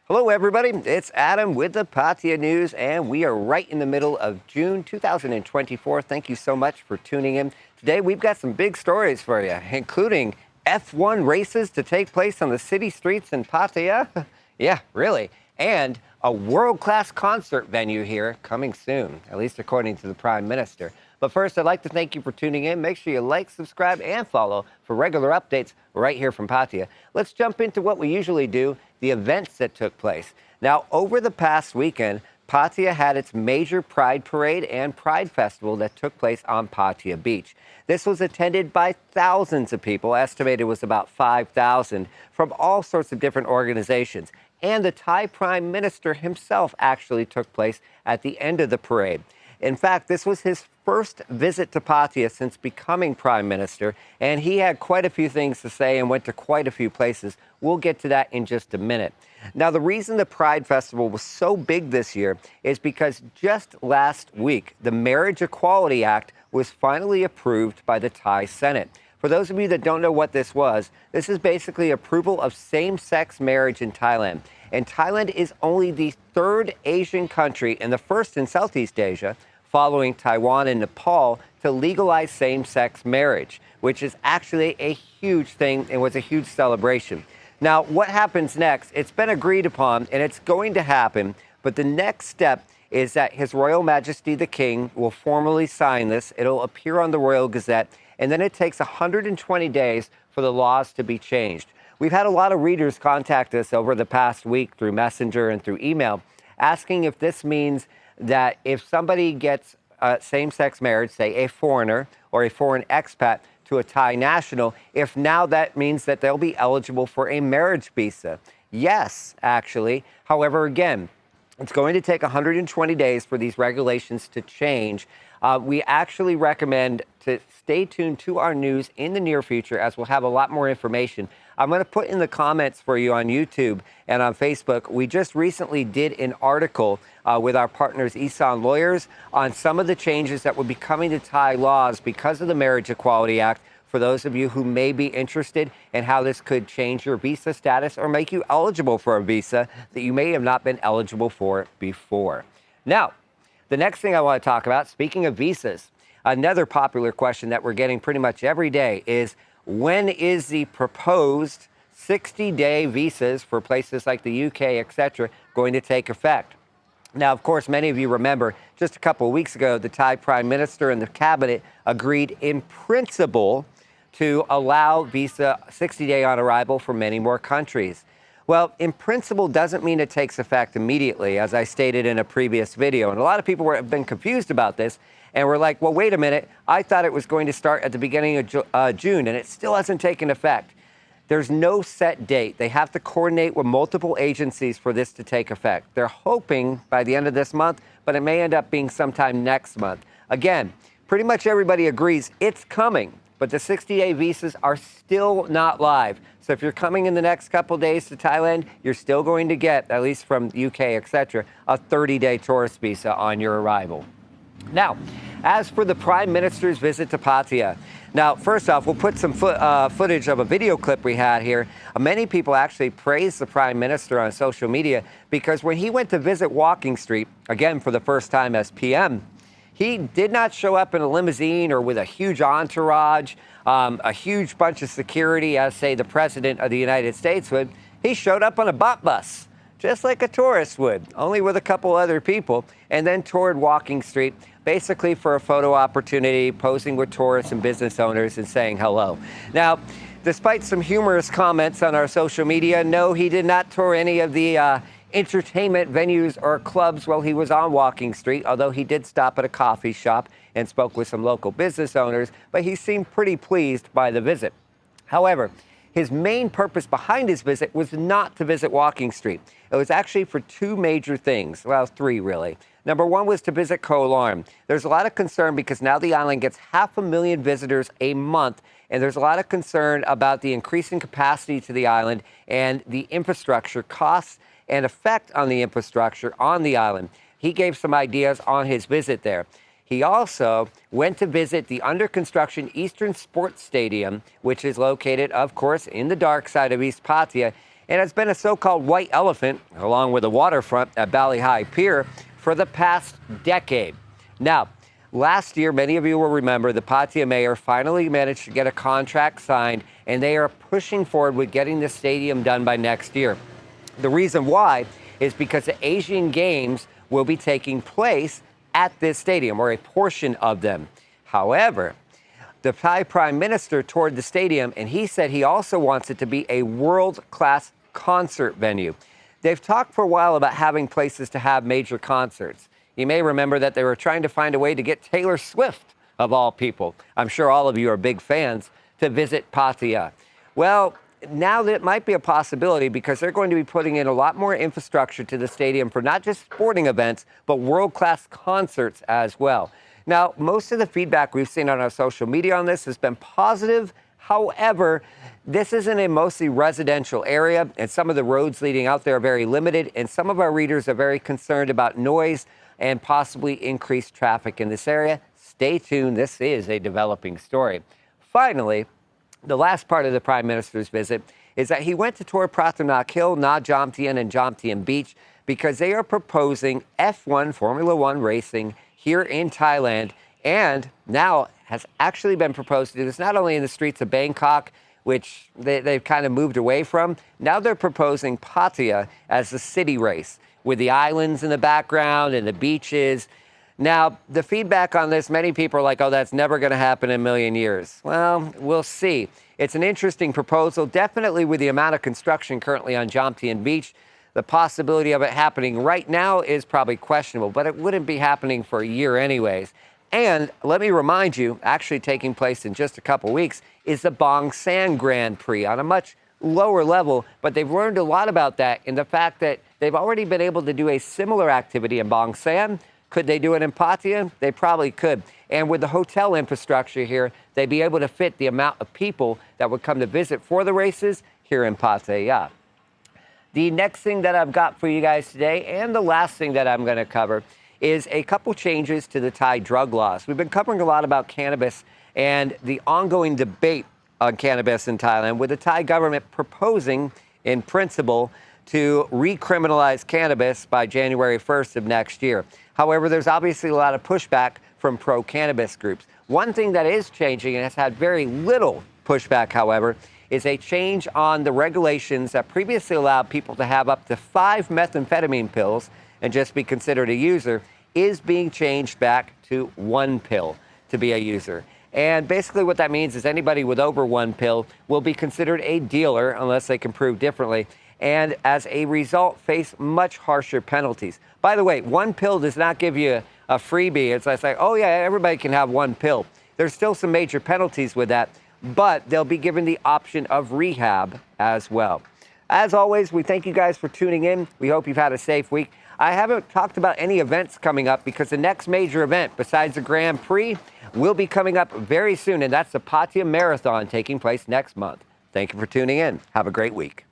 Hello, everybody. It's Adam with the Pattaya News, and we are right in the middle of June 2024. Thank you so much for tuning in. Today, we've got some big stories for you, including F1 races to take place on the city streets in Pattaya. Yeah, really. And a world-class concert venue here coming soon, at least according to the Prime Minister. But first, I'd like to thank you for tuning in. Make sure you like, subscribe, and follow for regular updates right here from Pattaya. Let's jump into what we usually do, the events that took place. Now, over the past weekend, Pattaya had its major Pride Parade and Pride Festival that took place on Pattaya Beach. This was attended by thousands of people, estimated was about 5,000, from all sorts of different organizations. And the Thai Prime Minister himself actually took place at the end of the parade. In fact, this was his first visit to Pattaya since becoming Prime Minister, and he had quite a few things to say and went to quite a few places. We'll get to that in just a minute. Now, the reason the Pride Festival was so big this year is because just last week, the Marriage Equality Act was finally approved by the Thai Senate. For those of you that don't know what this is basically approval of same-sex marriage in Thailand. And Thailand is only the third Asian country and the first in Southeast Asia, following Taiwan and Nepal, to legalize same-sex marriage, which is actually a huge thing and was a huge celebration. Now, what happens next? It's been agreed upon, and it's going to happen, but the next step is that His Royal Majesty the King will formally sign this. It'll appear on the Royal Gazette, and then it takes 120 days for the laws to be changed. We've had a lot of readers contact us over the past week through Messenger and through email, asking if this means that if somebody gets same-sex marriage, say a foreigner or a foreign expat to a Thai national, if now that means that they'll be eligible for a marriage visa. Yes, actually. However, again, it's going to take 120 days for these regulations to change. We actually recommend to stay tuned to our news in the near future, as we'll have a lot more information. I'm going to put in the comments for you on YouTube and on Facebook. We just recently did an article with our partners, Isan Lawyers, on some of the changes that will be coming to Thai laws because of the Marriage Equality Act, for those of you who may be interested in how this could change your visa status or make you eligible for a visa that you may have not been eligible for before. Now, the next thing I want to talk about, speaking of visas, another popular question that we're getting pretty much every day is, when is the proposed 60-day visas for places like the UK, etc., going to take effect? Now, of course, many of you remember just a couple of weeks ago, the Thai Prime Minister and the cabinet agreed in principle to allow visa 60-day on arrival for many more countries. Well, in principle doesn't mean it takes effect immediately, as I stated in a previous video. And a lot of people have been confused about this. And we're like, well, wait a minute. I thought it was going to start at the beginning of June, and it still hasn't taken effect. There's no set date. They have to coordinate with multiple agencies for this to take effect. They're hoping by the end of this month, but it may end up being sometime next month. Again, pretty much everybody agrees it's coming, but the 60-day visas are still not live. So if you're coming in the next couple days to Thailand, you're still going to get, at least from UK, etc., a 30-day tourist visa on your arrival. Now, as for the Prime Minister's visit to Pattaya, now, first off, we'll put some footage of a video clip we had here. Many people actually praised the Prime Minister on social media because when he went to visit Walking Street, again, for the first time as PM, he did not show up in a limousine or with a huge entourage, a huge bunch of security, as, say, the President of the United States would. He showed up on a bus, just like a tourist would, only with a couple other people, and then toured Walking Street, basically for a photo opportunity, posing with tourists and business owners and saying hello. Now, despite some humorous comments on our social media, no, he did not tour any of the entertainment venues or clubs while he was on Walking Street, although he did stop at a coffee shop and spoke with some local business owners, but he seemed pretty pleased by the visit. However, his main purpose behind his visit was not to visit Walking Street. It was actually for two major things, well, three really. Number one was to visit Koh Larn. There's a lot of concern because now the island gets 500,000 visitors a month, and there's a lot of concern about the increasing capacity to the island and the infrastructure costs and effect on the infrastructure on the island. He gave some ideas on his visit there. He also went to visit the under-construction Eastern Sports Stadium, which is located, of course, in the dark side of East Pattaya. and it's been a so-called white elephant, along with the waterfront at Bali High Pier, for the past decade. Now, last year, many of you will remember, the Pattaya mayor finally managed to get a contract signed, and they are pushing forward with getting the stadium done by next year. The reason why is because the Asian Games will be taking place at this stadium, or a portion of them. However, the Thai Prime Minister toured the stadium, and he said he also wants it to be a world-class concert venue. They've talked for a while about having places to have major concerts. You may remember that they were trying to find a way to get Taylor Swift, of all people, I'm sure all of you are big fans, to visit Pattaya. Well, now that might be a possibility because they're going to be putting in a lot more infrastructure to the stadium for not just sporting events, but world-class concerts as well. Now, most of the feedback we've seen on our social media on this has been positive. However, this is in a mostly residential area, and some of the roads leading out there are very limited, and some of our readers are very concerned about noise and possibly increased traffic in this area. Stay tuned. This is a developing story. Finally, the last part of the Prime Minister's visit is that he went to tour Pratunnak Hill, Na Jomtien, and Jomtien Beach because they are proposing F1 Formula One racing here in Thailand, and now has actually been proposed to do this not only in the streets of Bangkok, which they've kind of moved away from. Now they're proposing Pattaya as the city race with the islands in the background and the beaches. Now, the feedback on this, many people are like, oh, that's never going to happen in a million years. Well, we'll see. It's an interesting proposal, definitely with the amount of construction currently on Jomtien Beach. The possibility of it happening right now is probably questionable, but it wouldn't be happening for a year anyways. And let me remind you, actually taking place in just a couple weeks, is the Bang San Grand Prix on a much lower level, but they've learned a lot about that in the fact that they've already been able to do a similar activity in Bang San. Could they do it in Pattaya? They probably could. And with the hotel infrastructure here, they'd be able to fit the amount of people that would come to visit for the races here in Pattaya. The next thing that I've got for you guys today, and the last thing that I'm going to cover, is a couple changes to the Thai drug laws. We've been covering a lot about cannabis and the ongoing debate on cannabis in Thailand, with the Thai government proposing, in principle, to recriminalize cannabis by January 1st of next year. However, there's obviously a lot of pushback from pro-cannabis groups. One thing that is changing, and has had very little pushback, however, is a change on the regulations that previously allowed people to have up to 5 methamphetamine pills and just be considered a user, is being changed back to 1 pill to be a user. And basically what that means is anybody with over 1 pill will be considered a dealer unless they can prove differently, and as a result face much harsher penalties. By the way, 1 pill does not give you a freebie. It's like, oh yeah, everybody can have 1 pill. There's still some major penalties with that, but they'll be given the option of rehab as well. As always, we thank you guys for tuning in. We hope you've had a safe week. I haven't talked about any events coming up because the next major event, besides the Grand Prix, will be coming up very soon, and that's the Pattaya Marathon taking place next month. Thank you for tuning in. Have a great week.